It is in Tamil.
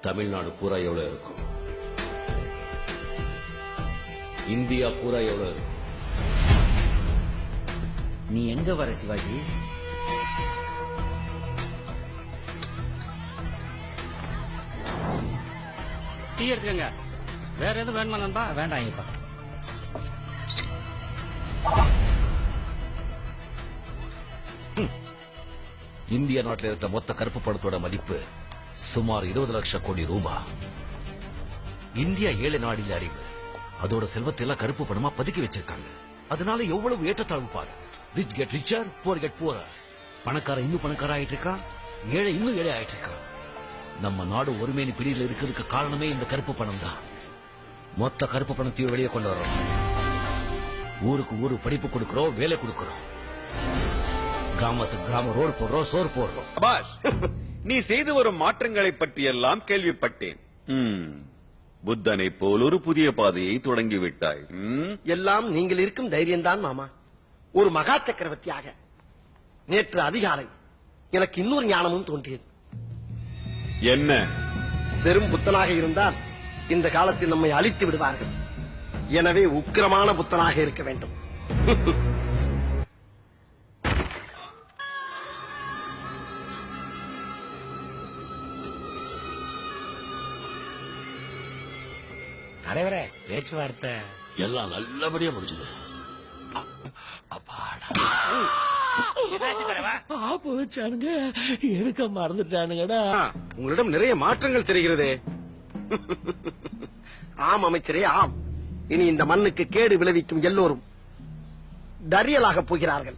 தமிழ்நாடு பூரா எவ்வளவு இருக்கும்? இந்தியா பூரா எவ்வளவு இருக்கும்? நீ எங்க வர சிவாஜி? டீ எடுத்துக்கங்க. வேற எதுவும் வேணுமா நண்பா? வேண்டாம் ஐயப்பா. இந்திய நாட்டில் இருக்கிற மொத்த கருப்பு பணத்தோட மதிப்பு சுமார் 20 லட்சம் கோடி ரூபாய். இந்தியா ஏழை நாடில் அறிவு. அதோட செல்வத்தை எல்லாம் கருப்பு பணமா பதுக்கி வச்சிருக்காங்க. அதனால எவ்வளவு ஏற்றத்தாழ்வு பாரு. Rich get richer, poor get poorer. பணக்காரன் இன்னும் பணக்கார ஆயிட்டு இருக்கான், ஏழை இன்னும் ஏழை ஆயிட்டு இருக்கான். நம்ம நாடு ஒருமேனி பிடியில் இருக்கிறதுக்கு காரணமே இந்த கருப்பு பணம் தான். மொத்த கருப்பு பணத்தையும் வெளியே கொண்டு வரோம். ஊருக்கு ஊரு படிப்பு கொடுக்கிறோம், வேலை கொடுக்கிறோம். கிராமத்துக்கு கிராம ரோடு போடுறோம், சோறு போடுறோம். அபாஷ், நீ செய்து வரும் மாற்றங்களை பற்றி எல்லாம் கேள்விப்பட்டேன். புத்தனை போல் ஒரு புதிய பாதையை தொடங்கிவிட்டாய். எல்லாம் நீங்கள் இருக்கும் தைரியம்தான் மாமா. ஒரு மகா சக்கரவர்த்தியாக நேற்று அதிகாலை எனக்கு இன்னொரு ஞானமும் தோன்றியது. என்ன? பெரும் புத்தனாக இருந்தால் இந்த காலத்தில் நம்மை அழித்து விடுவார்கள். எனவே உக்கிரமான புத்தனாக இருக்க வேண்டும். தலைவரே, பேச்சுவார்த்தை எல்லாம் நல்லபடியா முடிஞ்சது. ஆப்பு வச்சானுங்க, எடுக்க மறந்துட்டானுங்கடா. உங்களிடம் நிறைய மாற்றங்கள் தெரிகிறதே. ஆம் அமைச்சரே, ஆம். இனி இந்த மண்ணுக்கு கேடு விளைவிக்கும் எல்லோரும் டரியலாக போகிறார்கள்.